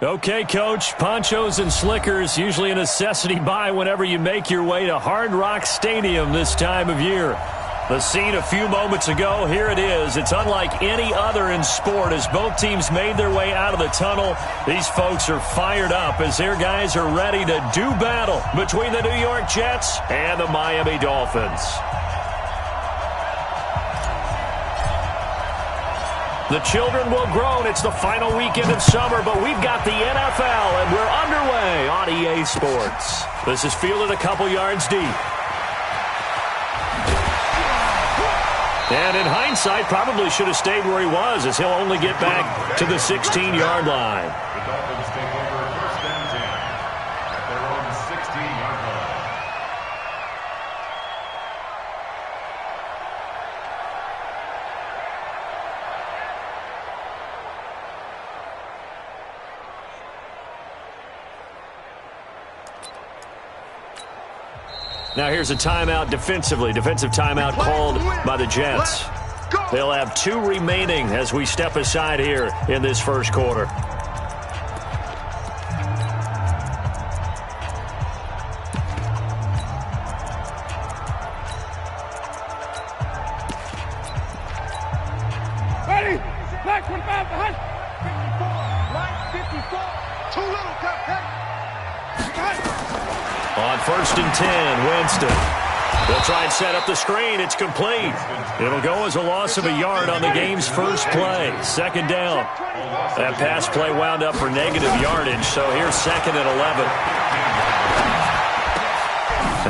Okay, Coach, ponchos and slickers, usually a necessity buy whenever you make your way to Hard Rock Stadium this time of year. The scene a few moments ago, here it is. It's unlike any other in sport as both teams made their way out of the tunnel. These folks are fired up as their guys are ready to do battle between the New York Jets and the Miami Dolphins. The children will groan. It's the final weekend of summer, but we've got the NFL, and we're underway on EA Sports. This is fielded a couple yards deep. And in hindsight, probably should have stayed where he was, as he'll only get back to the 16-yard line. The Dolphins take over 1st and 10 at their own 16-yard line. Now here's a timeout defensively. Defensive timeout called by the Jets. They'll have 2 remaining as we step aside here in this first quarter. Ready? Black 25 behind. 54. Black 54. Too little, cut. On 1st and 10, Winston. They'll try and set up the screen. It's complete. It'll go as a loss of a yard on the game's first play. 2nd down. That pass play wound up for negative yardage, so here's 2nd and 11.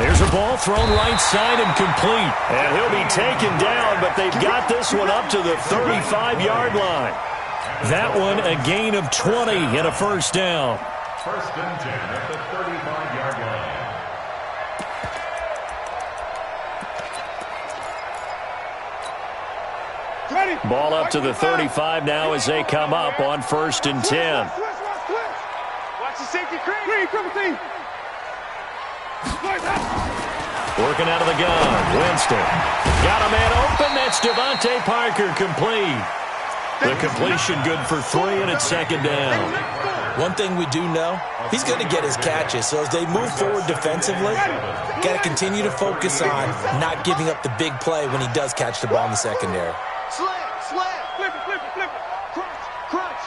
There's a ball thrown right side and complete. And he'll be taken down, but they've got this one up to the 35-yard line. That one a gain of 20 and a 1st down. 1st and 10 at the 35-yard line. Ball up to the 35 now as they come up on 1st and 10. Watch the safety green. Working out of the gun, Winston. Got a man open. That's Devontae Parker complete. The completion good for 3, and it's 2nd down. One thing we do know, he's going to get his catches. So as they move forward defensively, got to continue to focus on not giving up the big play when he does catch the ball in the secondary. Flip it. Crunch.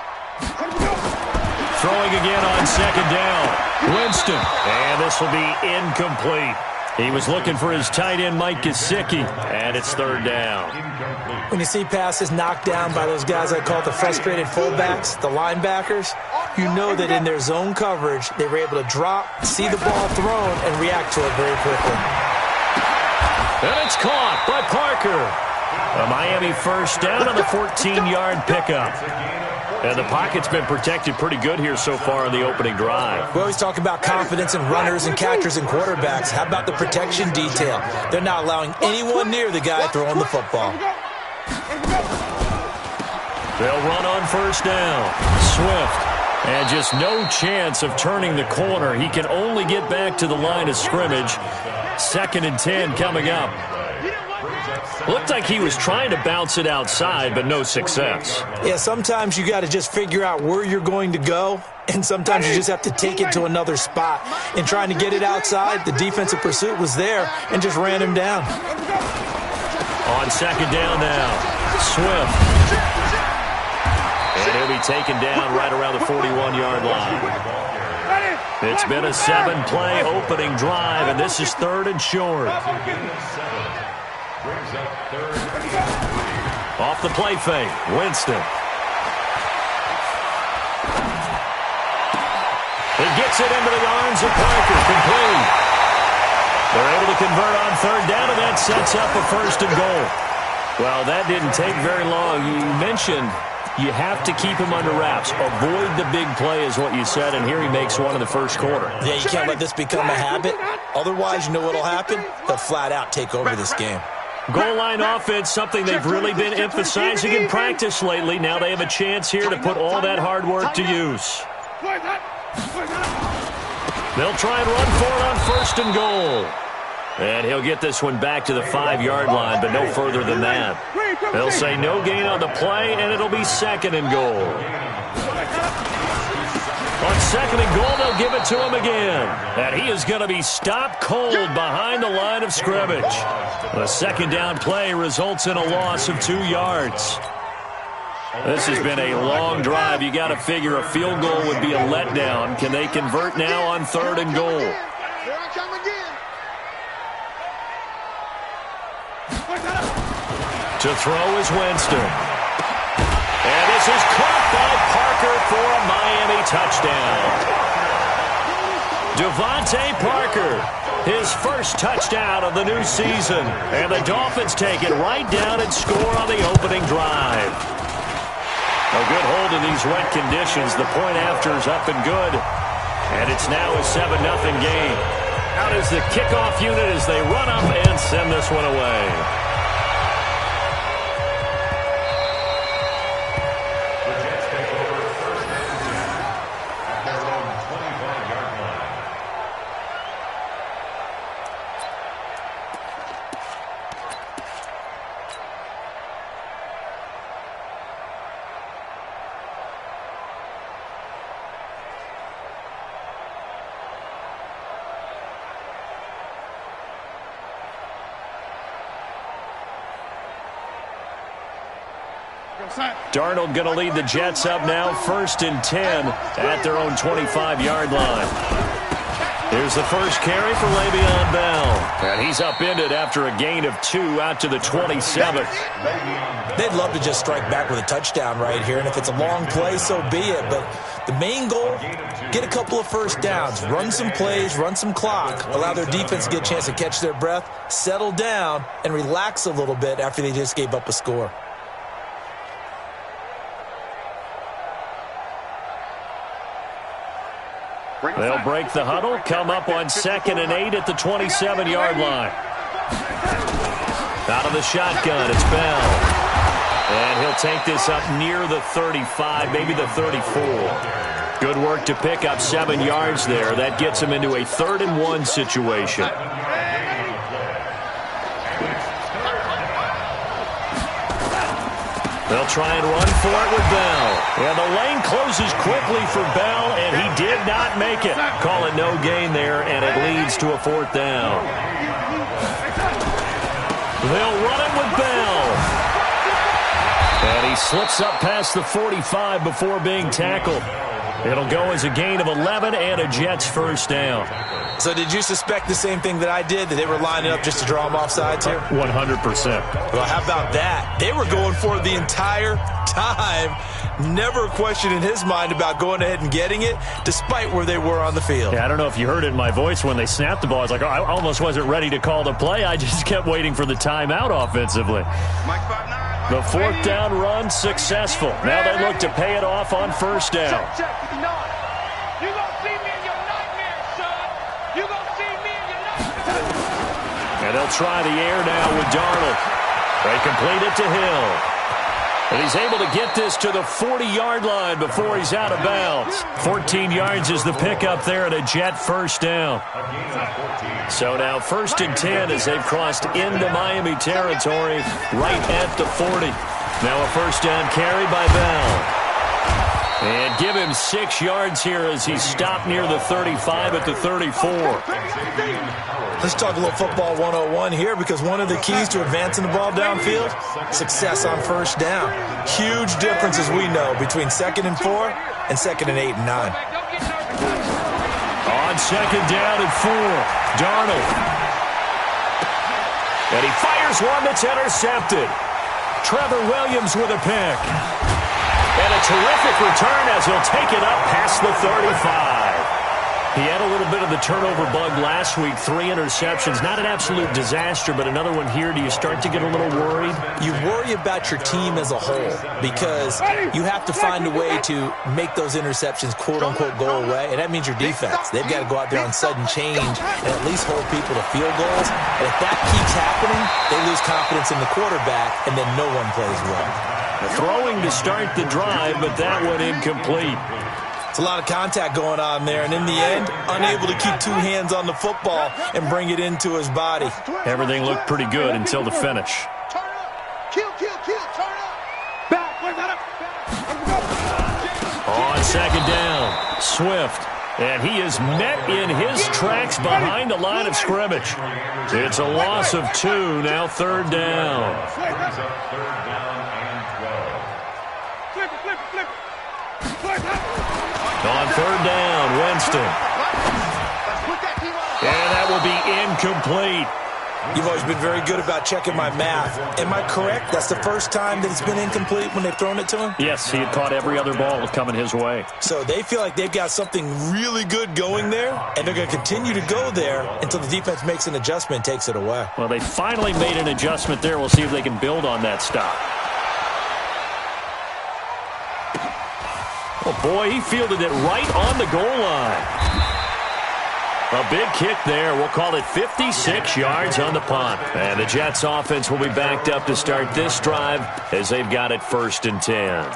Throwing again on 2nd down. Winston. And this will be incomplete. He was looking for his tight end, Mike Gesicki, and it's 3rd down. When you see passes knocked down by those guys I call the frustrated fullbacks, the linebackers, you know that in their zone coverage, they were able to drop, see the ball thrown, and react to it very quickly. And it's caught by Parker. A Miami 1st down on the 14-yard pickup. And the pocket's been protected pretty good here so far in the opening drive. We always talk about confidence in runners and catchers and quarterbacks. How about the protection detail? They're not allowing anyone near the guy throwing the football. They'll run on 1st down. Swift. And just no chance of turning the corner. He can only get back to the line of scrimmage. 2nd and 10 coming up. Looked like he was trying to bounce it outside, but no success. Yeah, sometimes you got to just figure out where you're going to go, and sometimes you just have to take it to another spot. In trying to get it outside, the defensive pursuit was there and just ran him down. On 2nd down now, Swift. And he'll be taken down right around the 41-yard line. It's been a 7-play opening drive, and this is 3rd and short. Off the play fake, Winston. He gets it into the arms of Parker, complete. They're able to convert on 3rd down, and that sets up a 1st and goal. Well, that didn't take very long. You mentioned you have to keep him under wraps. Avoid the big play is what you said, and here he makes one in the first quarter. Yeah, you can't let this become a habit. Otherwise, you know what will happen? They'll flat out take over this game. Goal line offense, something they've really been emphasizing in practice lately. Now they have a chance here to put all that hard work to use. They'll try and run for it on 1st and goal. And he'll get this one back to the 5-yard line, but no further than that. They'll say no gain on the play, and it'll be 2nd and goal. On second and goal, they'll give it to him again. And he is going to be stopped cold behind the line of scrimmage. The second down play results in a loss of 2 yards. This has been a long drive. You got to figure a field goal would be a letdown. Can they convert now on third and goal? To throw is Winston. And this is caught by Parker for a Miami touchdown. Devontae Parker, his first touchdown of the new season. And the Dolphins take it right down and score on the opening drive. A good hold in these wet conditions. The point after is up and good. And it's now a 7-0 game. Out is the kickoff unit as they run up and send this one away. Darnold going to lead the Jets up now, 1st and 10 at their own 25-yard line. Here's the first carry for Le'Veon Bell. And he's upended after a gain of 2 out to the 27th. They'd love to just strike back with a touchdown right here, and if it's a long play, so be it. But the main goal, get a couple of first downs, run some plays, run some clock, allow their defense to get a chance to catch their breath, settle down, and relax a little bit after they just gave up a score. They'll break the huddle, come up on 2nd and 8 at the 27-yard line. Out of the shotgun, it's Bell. And he'll take this up near the 35, maybe the 34. Good work to pick up 7 yards there. That gets him into a 3rd and 1 situation. They'll try and run for it with Bell. And the lane closes quickly for Bell, and he did not make it. Call it no gain there, and it leads to a 4th down. They'll run it with Bell. And he slips up past the 45 before being tackled. It'll go as a gain of 11 and a Jets first down. So did you suspect the same thing that I did, that they were lining up just to draw them off sides here? 100%. Well, how about that? They were going for it the entire time. Never a question in his mind about going ahead and getting it, despite where they were on the field. Yeah, I don't know if you heard it in my voice when they snapped the ball. I was like, oh, I almost wasn't ready to call the play. I just kept waiting for the timeout offensively. The 4th down run successful. Now they look to pay it off on 1st down. And they'll try the air now with Darnold. They complete it to Hill. And he's able to get this to the 40-yard line before he's out of bounds. 14 yards is the pickup there at a Jet first down. So now 1st and 10 as they've crossed into Miami territory right at the 40. Now a 1st down carry by Bell. And give him 6 yards here as he's stopped near the 35 at the 34. Let's talk a little football 101 here, because one of the keys to advancing the ball downfield, success on 1st down. Huge difference, as we know, between 2nd and 4 and 2nd and 8 and 9. On 2nd down and 4, Darnold. And he fires one that's intercepted. Trevor Williams with a pick. And a terrific return as he'll take it up past the 35. He had a little bit of the turnover bug last week, 3 interceptions. Not an absolute disaster, but another one here. Do you start to get a little worried? You worry about your team as a whole, because you have to find a way to make those interceptions, quote-unquote, go away, and that means your defense. They've got to go out there on sudden change and at least hold people to field goals. And if that keeps happening, they lose confidence in the quarterback, and then no one plays well. Throwing to start the drive, but that one incomplete. It's a lot of contact going on there, and in the end, unable to keep 2 hands on the football and bring it into his body. Everything looked pretty good until the finish. On On second down, Swift. And he is met in his tracks behind the line of scrimmage. It's a loss of 2, now third down. On third down, Winston. And that will be incomplete. You've always been very good about checking my math. Am I correct? That's the first time that it's been incomplete when they've thrown it to him? Yes, he had caught every other ball coming his way. So they feel like they've got something really good going there, and they're going to continue to go there until the defense makes an adjustment and takes it away. Well, they finally made an adjustment there. We'll see if they can build on that stop. Oh, boy, he fielded it right on the goal line. A big kick there. We'll call it 56 yards on the punt. And the Jets offense will be backed up to start this drive as they've got it 1st and 10.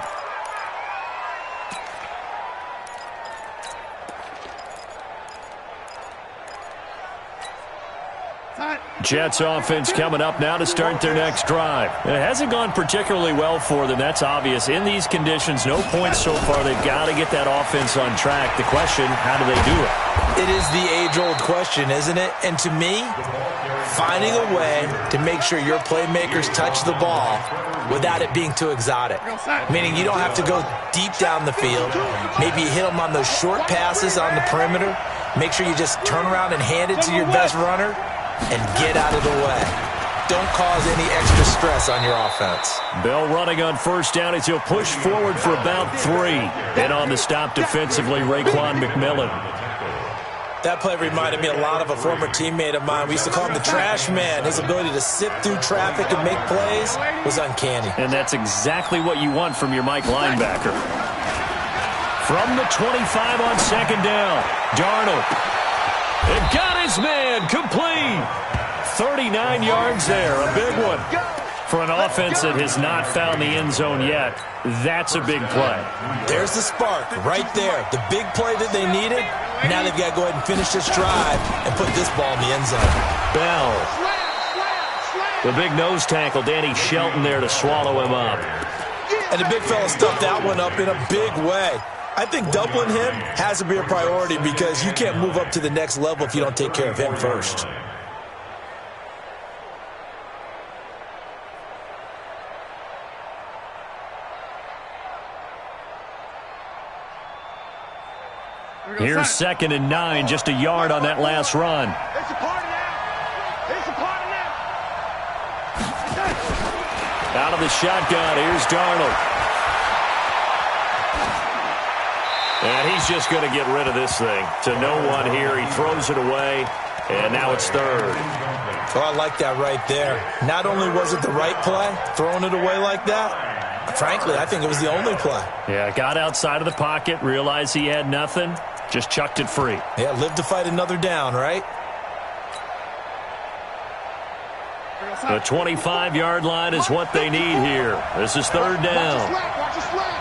Jets offense coming up now to start their next drive. It hasn't gone particularly well for them. That's obvious. In these conditions, no points so far. They've got to get that offense on track. The question, how do they do it? It is the age-old question, isn't it? And to me, finding a way to make sure your playmakers touch the ball without it being too exotic. Meaning you don't have to go deep down the field. Maybe you hit them on those short passes on the perimeter. Make sure you just turn around and hand it to your best runner and get out of the way. Don't cause any extra stress on your offense. Bell running on first down as he'll push forward for about 3. And on the stop defensively, Raekwon McMillan. That play reminded me a lot of a former teammate of mine. We used to call him the trash man. His ability to sift through traffic and make plays was uncanny. And that's exactly what you want from your Mike linebacker. From the 25 on second down, Darnold. And got his man complete. 39 yards there, a big one. For an offense that has not found the end zone yet, that's a big play. There's the spark right there. The big play that they needed. Now they've got to go ahead and finish this drive and put this ball in the end zone. Bell. The big nose tackle, Danny Shelton there to swallow him up. And the big fella stuffed that one up in a big way. I think doubling him has to be a priority because you can't move up to the next level if you don't take care of him first. Here's 2nd and 9, just a yard on that last run. It's a party now. It's a party now. Out of the shotgun, here's Darnold. And he's just going to get rid of this thing. To no one here, he throws it away, and now it's 3rd. Well, I like that right there. Not only was it the right play, throwing it away like that, frankly, I think it was the only play. Yeah, got outside of the pocket, realized he had nothing, just chucked it free. Yeah, live to fight another down, right? The 25-yard line is what they need here. This is 3rd down. Watch the slant.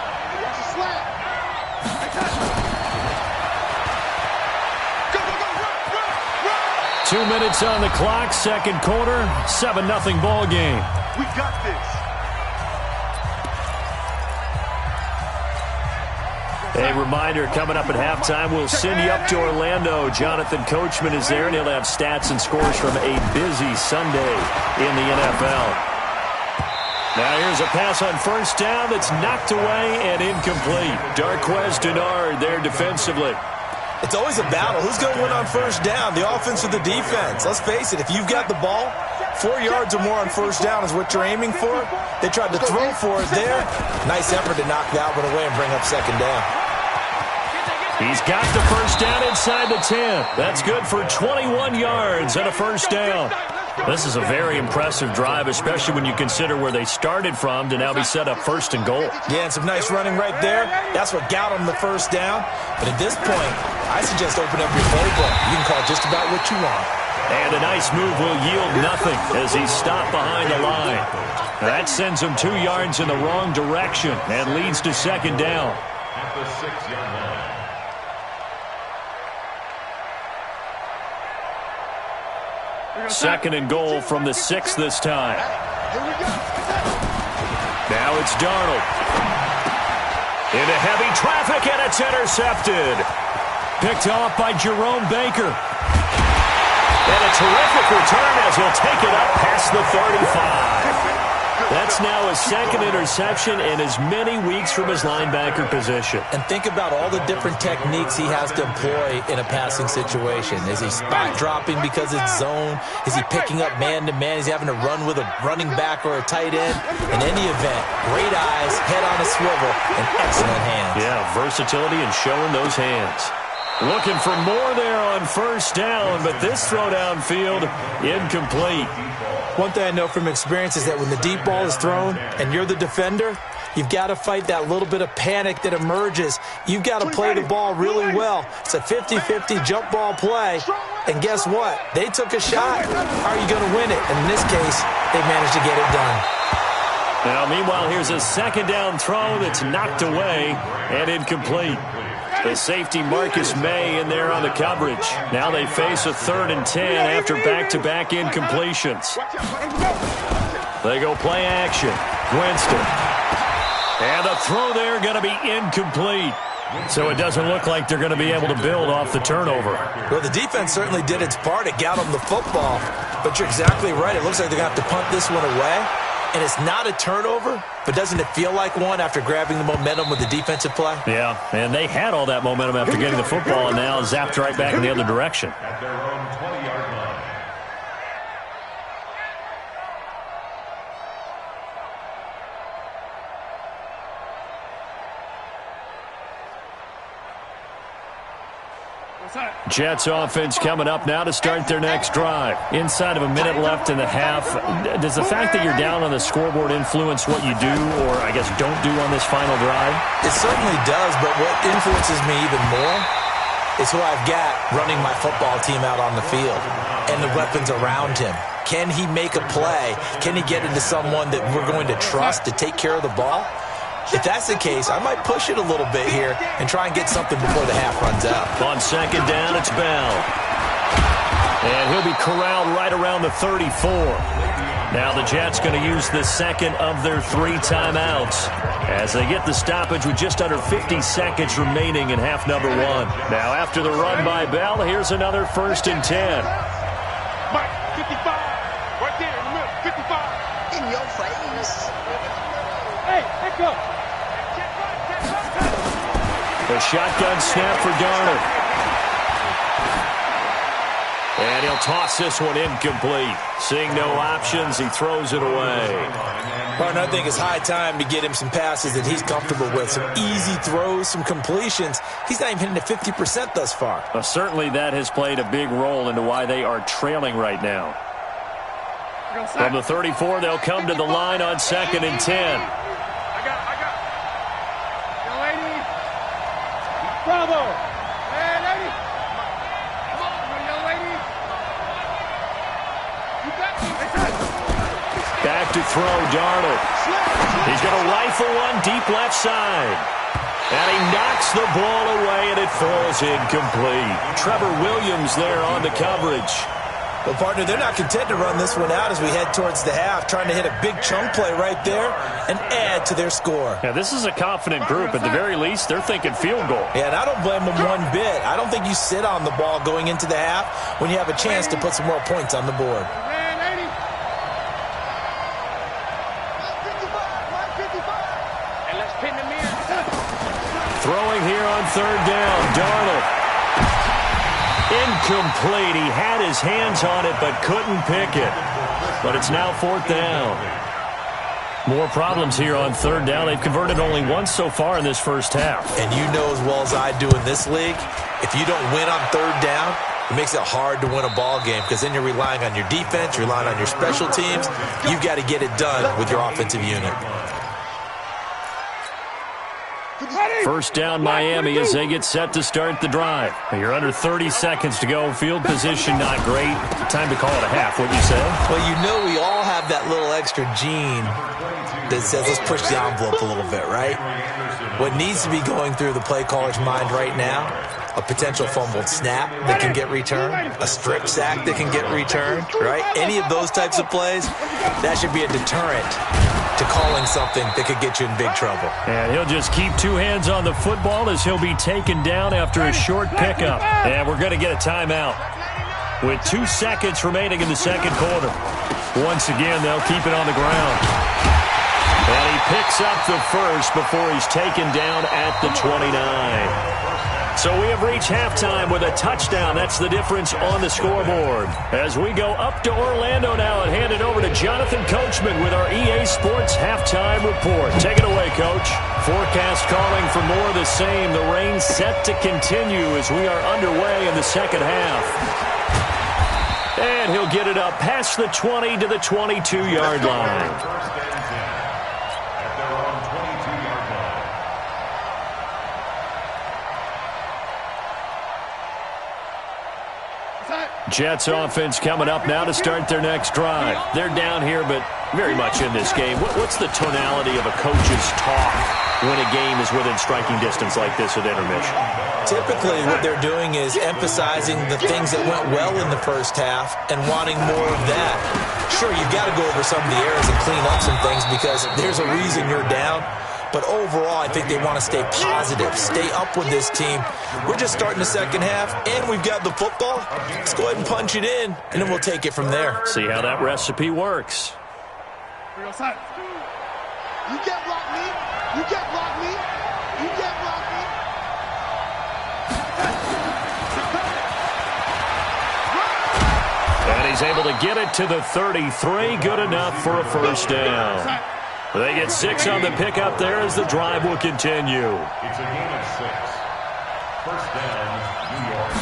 2 minutes on the clock, 2nd quarter, 7-0 ball game. We got this. A reminder, coming up at halftime, we'll send you up to Orlando. Jonathan Coachman is there, and he'll have stats and scores from a busy Sunday in the NFL. Now here's a pass on first down that's knocked away and incomplete. Darqueze Dennard there defensively. It's always a battle. Who's going to win on first down, the offense or the defense? Let's face it, if you've got the ball, 4 yards or more on first down is what you're aiming for. They tried to throw for it there. Nice effort to knock that one away and bring up 2nd down. He's got the first down inside the 10. That's good for 21 yards and a first down. This is a very impressive drive, especially when you consider where they started from to now be set up 1st and goal. Yeah, and some nice running right there. That's what got them the first down. But at this point, I suggest open up your playbook. You can call just about what you want. And a nice move will yield nothing as he's stopped behind the line. That sends him 2 yards in the wrong direction and leads to 2nd down. At the 6-yard line. 2nd and goal from the 6 this time. Now it's Darnold. Into heavy traffic, and it's intercepted. Picked off by Jerome Baker. And a terrific return as he'll take it up past the 35. That's now his second interception in as many weeks from his linebacker position. And think about all the different techniques he has to employ in a passing situation. Is he spot dropping because it's zone? Is he picking up man-to-man? Is he having to run with a running back or a tight end? In any event, great eyes, head on a swivel, and excellent hands. Yeah, versatility and showing those hands. Looking for more there on first down, but this throw downfield, incomplete. One thing I know from experience is that when the deep ball is thrown and you're the defender, you've got to fight that little bit of panic that emerges. You've got to play the ball really well. It's a 50-50 jump ball play. And guess what? They took a shot. How are you going to win it? And in this case, they managed to get it done. Now, meanwhile, here's a second down throw that's knocked away and incomplete. The safety Marcus May in there on the coverage. Now they face a 3rd and 10 after back-to-back incompletions. They go play action. Winston. And the throw there going to be incomplete. So it doesn't look like they're going to be able to build off the turnover. Well, the defense certainly did its part. It got them the football. But you're exactly right. It looks like they're going to have to punt this one away. And it's not a turnover, but doesn't it feel like one after grabbing the momentum with the defensive play? Yeah, and they had all that momentum after getting the football and now zapped right back in the other direction. At their own 20-yard line. Jets offense coming up now to start their next drive. Inside of a minute left in the half. Does the fact that you're down on the scoreboard influence what you do or, I guess, don't do on this final drive? It certainly does, but what influences me even more is who I've got running my football team out on the field and the weapons around him. Can he make a play? Can he get into someone that we're going to trust to take care of the ball? If that's the case, I might push it a little bit here and try and get something before the half runs out. On second down, it's Bell. And he'll be corralled right around the 34. Now the Jets going to use the second of their 3 timeouts as they get the stoppage with just under 50 seconds remaining in half number 1. Now after the run by Bell, here's another 1st and 10. Mike, 55. Right there in the middle, 55. In your face. Hey, let's go. The shotgun snap for Darnold. And he'll toss this one incomplete. Seeing no options, he throws it away. Partner, I think it's high time to get him some passes that he's comfortable with. Some easy throws, some completions. He's not even hitting at 50% thus far. Well, certainly that has played a big role into why they are trailing right now. From the 34, they'll come to the line on 2nd and 10. Bravo! Hey, lady! Come on, young lady! You got me! Back to throw, Darnold. He's going to rifle one deep left side. And he knocks the ball away, and it falls incomplete. Trevor Williams there on the coverage. Well, partner, they're not content to run this one out as we head towards the half, trying to hit a big chunk play right there and add to their score. Yeah, this is a confident group. At the very least, they're thinking field goal. Yeah, and I don't blame them one bit. I don't think you sit on the ball going into the half when you have a chance to put some more points on the board. Throwing here on 3rd down, Darnold. Incomplete. He had his hands on it but couldn't pick it. But it's now 4th down. More problems here on 3rd down. They've converted only once so far in this first half. And you know as well as I do in this league, if you don't win on 3rd down, it makes it hard to win a ball game because then you're relying on your defense, you're relying on your special teams. You've got to get it done with your offensive unit. First down, Miami, as they get set to start the drive. You're under 30 seconds to go. Field position not great. Time to call it a half, wouldn't you say? Well, you know we all have that little extra gene that says let's push the envelope a little bit, right? What needs to be going through the play caller's mind right now, a potential fumbled snap that can get returned, a strip sack that can get returned, right? Any of those types of plays, that should be a deterrent to calling something that could get you in big trouble. And he'll just keep two hands on the football as he'll be taken down after a short pickup. And we're going to get a timeout with 2 seconds remaining in the second quarter. Once again, they'll keep it on the ground. And he picks up the first before he's taken down at the 29. So we have reached halftime with a touchdown. That's the difference on the scoreboard. As we go up to Orlando now and hand it over to Jonathan Coachman with our EA Sports Halftime Report. Take it away, Coach. Forecast calling for more of the same. The rain set to continue as we are underway in the second half. And he'll get it up past the 20 to the 22-yard line. Jets offense coming up now to start their next drive. They're down here, but very much in this game. What's the tonality of a coach's talk when a game is within striking distance like this at intermission? Typically, what they're doing is emphasizing the things that went well in the first half and wanting more of that. Sure, you've got to go over some of the errors and clean up some things because there's a reason you're down. But overall, I think they want to stay positive, stay up with this team. We're just starting the second half, and we've got the football. Let's go ahead and punch it in, and then we'll take it from there. See how that recipe works. You get block me. You get block me. You get block me. And he's able to get it to the 33. Good enough for a first down. They get 6 on the pickup there as the drive will continue. It's a gain of 6. First down, New York.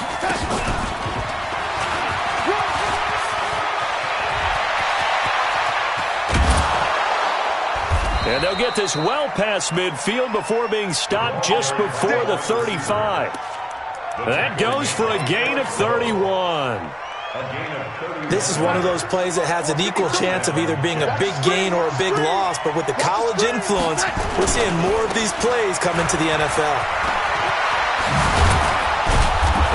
And they'll get this well past midfield before being stopped just before the 35. That goes for a gain of 31. This is one of those plays that has an equal chance of either being a big gain or a big loss, but with the college influence, we're seeing more of these plays come into the NFL.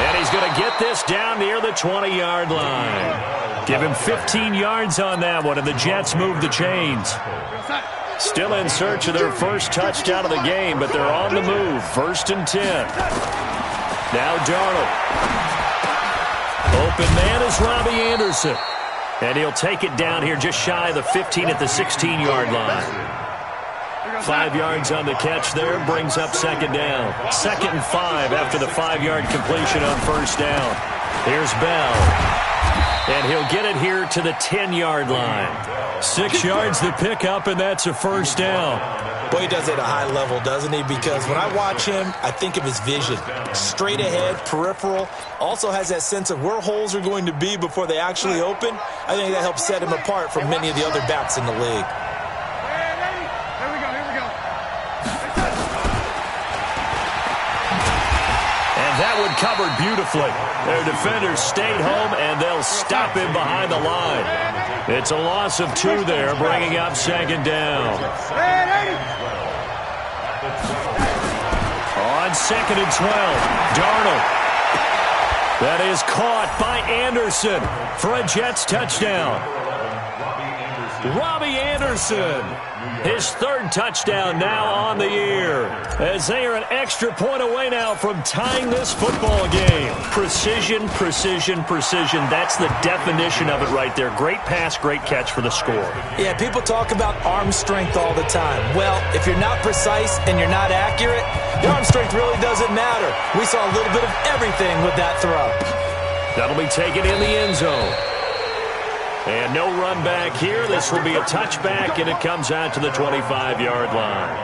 And he's going to get this down near the 20-yard line. Give him 15 yards on that one, and the Jets move the chains. Still in search of their first touchdown of the game, but they're on the move. 1st and 10. Now Darnold. Open man is Robbie Anderson. And he'll take it down here just shy of the 15 at the 16-yard line. 5 yards on the catch there, brings up second down. 2nd and 5 after the 5-yard completion on first down. Here's Bell. And he'll get it here to the 10-yard line. 6 yards the pickup, and that's a first down. Boy, he does it at a high level, doesn't he? Because when I watch him, I think of his vision. Straight ahead, peripheral. Also has that sense of where holes are going to be before they actually open. I think that helps set him apart from many of the other backs in the league. Here we go. And that one covered beautifully. Their defenders stayed home, and they'll stop him behind the line. It's a loss of 2 there, bringing up second down. On 2nd and 12, Darnold. That is caught by Anderson for a Jets touchdown. Robbie Anderson, his 3rd touchdown now on the year, as they are an extra point away now from tying this football game. Precision, precision, precision. That's the definition of it right there. Great pass, great catch for the score. Yeah, people talk about arm strength all the time. Well, if you're not precise and you're not accurate, your arm strength really doesn't matter. We saw a little bit of everything with that throw. That'll be taken in the end zone. And no run back here. This will be a touchback, and it comes out to the 25-yard line.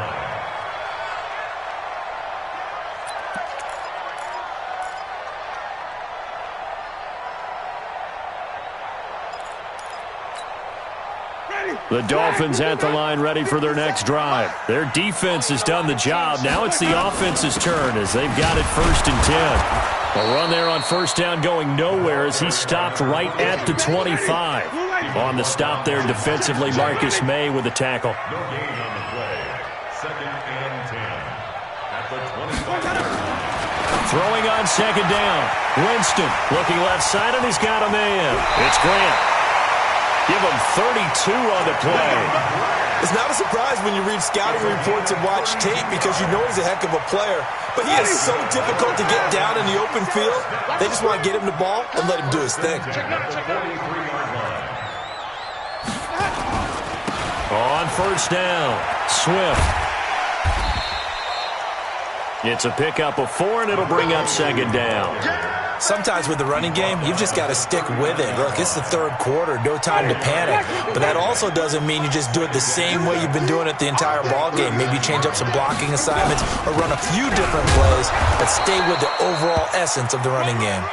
The Dolphins at the line ready for their next drive. Their defense has done the job. Now it's the offense's turn as they've got it 1st and 10. A run there on first down going nowhere as he stopped right at the 25. On the stop there defensively, Marcus May with the tackle. No gain on the play. 2nd and 10. At the 25. Throwing on second down. Winston looking left side, and he's got a man. It's Grant. Give him 32 on the play. It's not a surprise when you read scouting reports and watch tape because you know he's a heck of a player. But he is so difficult to get down in the open field. They just want to get him the ball and let him do his thing. On first down, Swift. It's a pickup of 4, and it'll bring up second down. Sometimes with the running game, you've just got to stick with it. Look, it's the third quarter, no time to panic. But that also doesn't mean you just do it the same way you've been doing it the entire ball game. Maybe change up some blocking assignments or run a few different plays, but stay with the overall essence of the running game.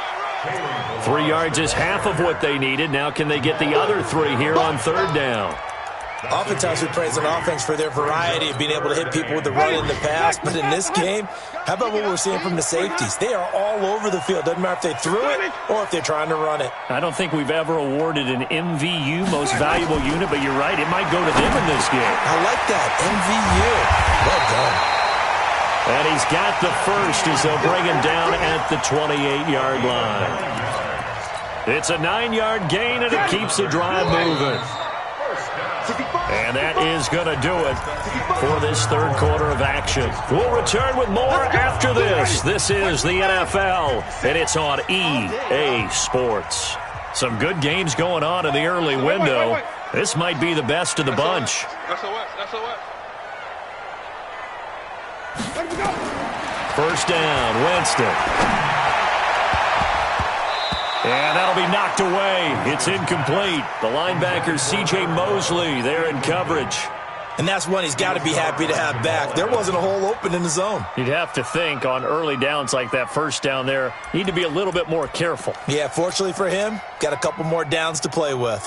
3 yards is half of what they needed. Now can they get the other 3 here on third down? Oftentimes we praise an offense for their variety of being able to hit people with the run in the pass, but in this game, how about what we're seeing from the safeties? They are all over the field. Doesn't matter if they threw it or if they're trying to run it. I don't think we've ever awarded an MVU, most valuable unit, but you're right, it might go to them in this game. I like that, MVU. Well done. And he's got the first as they'll bring him down at the 28-yard line. It's a 9-yard gain, and it keeps the drive moving. And that is going to do it for this third quarter of action. We'll return with more after this. This is the NFL, and it's on EA Sports. Some good games going on in the early window. This might be the best of the bunch. First down, Winston. And that'll be knocked away. It's incomplete. The linebacker, C.J. Mosley, there in coverage. And that's one he's got to be happy to have back. There wasn't a hole open in the zone. You'd have to think on early downs like that first down there, need to be a little bit more careful. Yeah, fortunately for him, got a couple more downs to play with.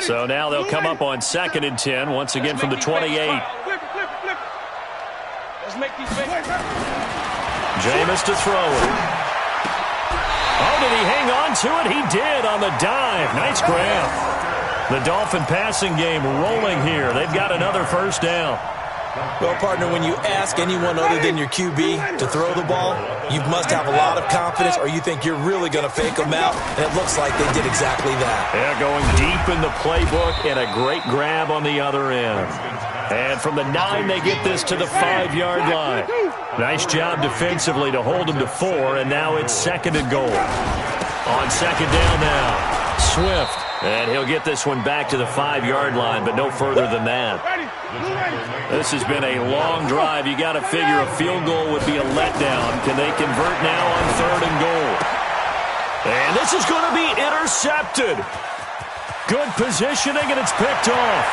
So now they'll come up on 2nd and 10, once again from the 28. Jameis to throw it. Oh, did he hang on to it? He did on the dive. Nice grab. The Dolphin passing game rolling here. They've got another first down. Well, partner, when you ask anyone other than your QB to throw the ball, you must have a lot of confidence or you think you're really going to fake them out, and it looks like they did exactly that. Yeah, going deep in the playbook and a great grab on the other end. And from the 9, they get this to the 5-yard line. Nice job defensively to hold them to 4, and now it's 2nd and goal. On 2nd down now, Swift. And he'll get this one back to the 5-yard line, but no further than that. This has been a long drive. You got to figure a field goal would be a letdown. Can they convert now on 3rd and goal? And this is going to be intercepted. Good positioning, and it's picked off.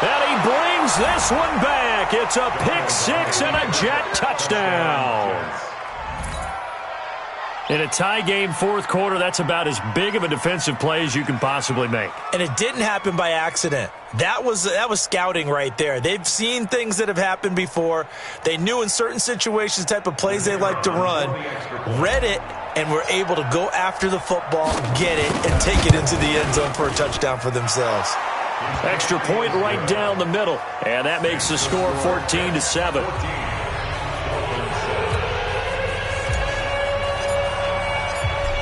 And he brings this one back. It's a pick 6 and a Jet touchdown. In a tie game, fourth quarter, that's about as big of a defensive play as you can possibly make. And it didn't happen by accident. That was scouting right there. They've seen things that have happened before. They knew in certain situations the type of plays they like to run, read it, and were able to go after the football, get it, and take it into the end zone for a touchdown for themselves. Extra point right down the middle, and that makes the score 14-7.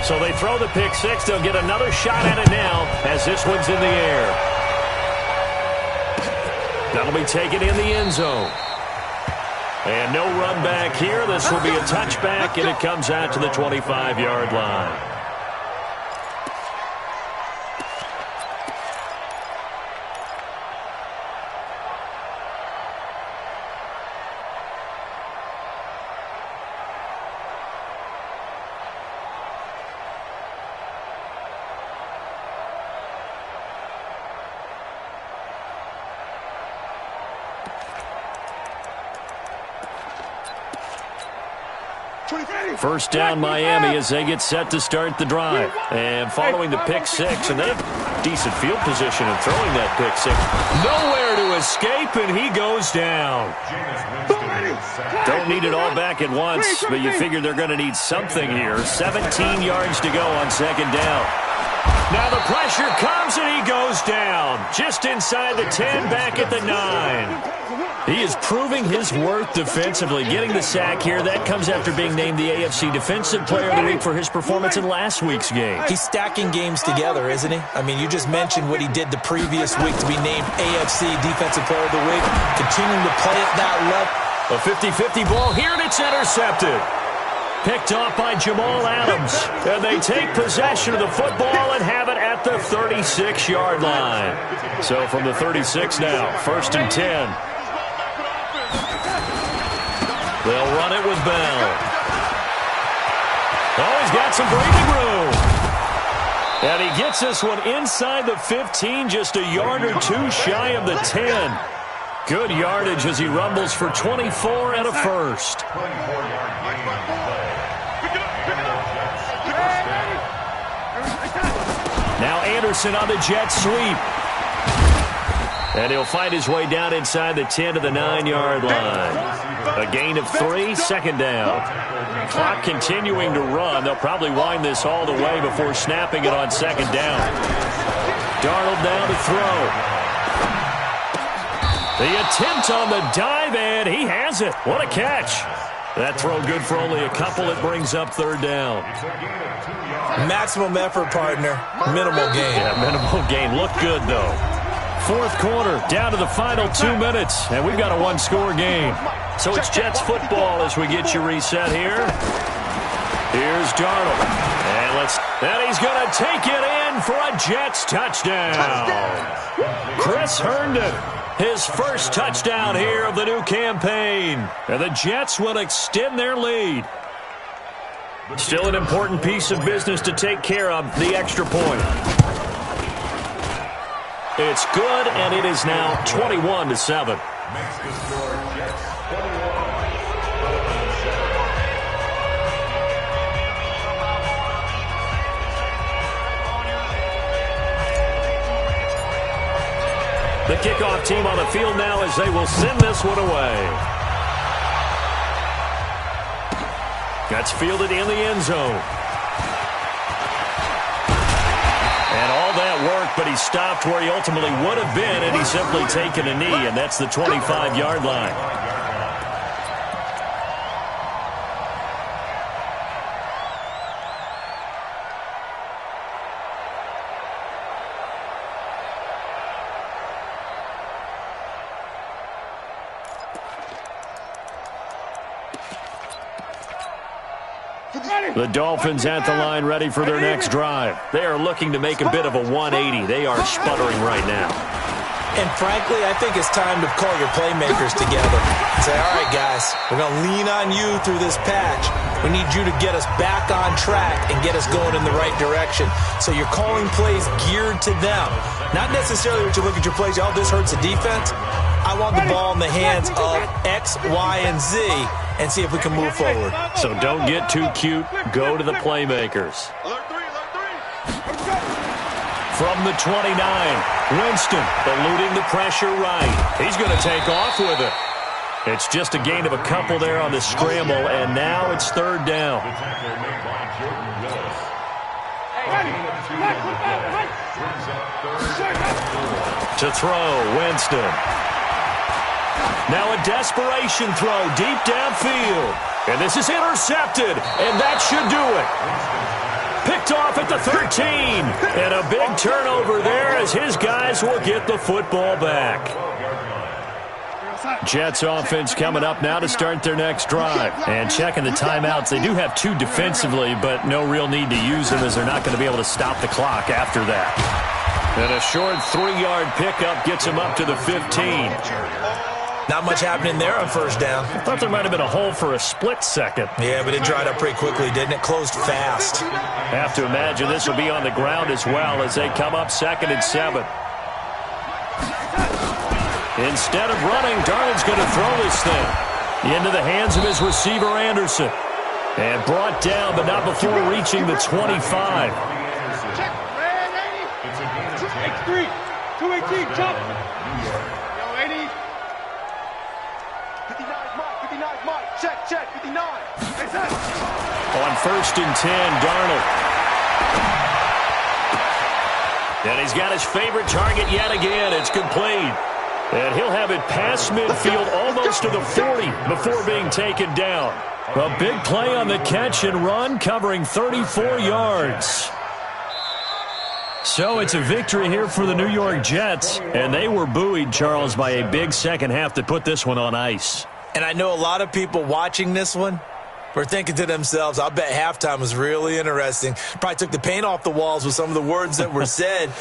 So they throw the pick 6. They'll get another shot at it now as this one's in the air. That'll be taken in the end zone. And no run back here. This will be a touchback, and it comes out to the 25-yard line. First down Miami as they get set to start the drive. And following the pick 6, and they have decent field position in throwing that pick 6. Nowhere to escape, and he goes down. Don't need it all back at once, but you figure they're going to need something here. 17 yards to go on 2nd down. Now the pressure comes, and he goes down. just inside the 10, back at the 9. He is proving his worth defensively, getting the sack here. That comes after being named the AFC Defensive Player of the Week for his performance in last week's game. He's stacking games together, isn't he? I mean, you just mentioned what he did the previous week to be named AFC Defensive Player of the Week, continuing to play at that level. A 50-50 ball here, and it's intercepted. Picked off by Jamal Adams. And they take possession of the football and have it at the 36-yard line. So from the 36 now, 1st and 10. They'll run it with Bell. Oh, he's got some breathing room. And he gets this one inside the 15, just a yard or two shy of the 10. Good yardage as he rumbles for 24 and a first. Now Anderson on the jet sweep. And he'll find his way down inside the 10 to the 9-yard line. A gain of 3, 2nd down. Clock continuing to run. They'll probably wind this all the way before snapping it on 2nd down. Darnold down to throw. The attempt on the dive, and he has it. What a catch. That throw good for only a couple. It brings up 3rd down. Maximum effort, partner. Minimal gain. Yeah, minimal gain. Look good, though. 4th quarter, down to the final 2 minutes, and we've got a one-score game. So it's Jets football as we get you reset here. Here's Darnold. And he's going to take it in for a Jets touchdown. Chris Herndon, his first touchdown here of the new campaign. And the Jets will extend their lead. Still an important piece of business to take care of, the extra point. It's good, and it is now 21-7. The kickoff team on the field now as they will send this one away. That's fielded in the end zone. And all that work, but he stopped where he ultimately would have been, and he's simply taken a knee, and that's the 25-yard line. The Dolphins at the line, ready for their next drive. They are looking to make a bit of a 180. They are sputtering right now. And frankly, I think it's time to call your playmakers together and say, all right, guys, we're going to lean on you through this patch. We need you to get us back on track and get us going in the right direction. So you're calling plays geared to them. Not necessarily what you look at your plays, oh, this hurts the defense. I want the ball in the hands of X, Y, and Z and see if we can move forward. So don't get too cute. Go to the playmakers. From the 29, Winston eluding the pressure right. He's going to take off with it. It's just a gain of a couple there on the scramble, and now it's 3rd down. To throw, Winston. Now a desperation throw deep downfield. And this is intercepted, and that should do it. Picked off at the 13. And a big turnover there as his guys will get the football back. Jets offense coming up now to start their next drive. And checking the timeouts. They do have 2 defensively, but no real need to use them as they're not going to be able to stop the clock after that. And a short 3-yard pickup gets him up to the 15. Not much happening there on 1st down. I thought there might have been a hole for a split second. Yeah, but it dried up pretty quickly, didn't it? Closed fast. Have to imagine this will be on the ground as well as they come up 2nd and 7. Instead of running, Darnold's going to throw this thing into the hands of his receiver, Anderson. And brought down, but not before reaching the 25. 218, jump. Yo, 80. 59, Mike. Check, 59. On 1st and 10, Darnold. And he's got his favorite target yet again. It's complete. And he'll have it past midfield almost to the 40 before being taken down. A big play on the catch and run, covering 34 yards. So it's a victory here for the New York Jets. And they were buoyed, Charles, by a big second half to put this one on ice. And I know a lot of people watching this one were thinking to themselves, I'll bet halftime was really interesting. Probably took the paint off the walls with some of the words that were said.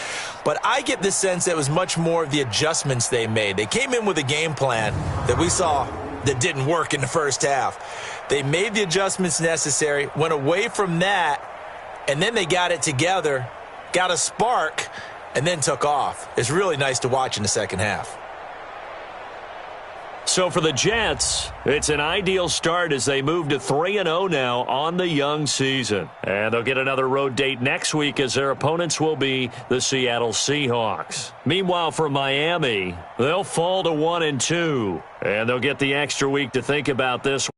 But I get the sense that it was much more of the adjustments they made. They came in with a game plan that we saw that didn't work in the first half. They made the adjustments necessary, went away from that, and then they got it together, got a spark, and then took off. It's really nice to watch in the second half. So for the Jets, it's an ideal start as they move to 3-0 now on the young season. And they'll get another road date next week as their opponents will be the Seattle Seahawks. Meanwhile, for Miami, they'll fall to 1-2. And they'll get the extra week to think about this.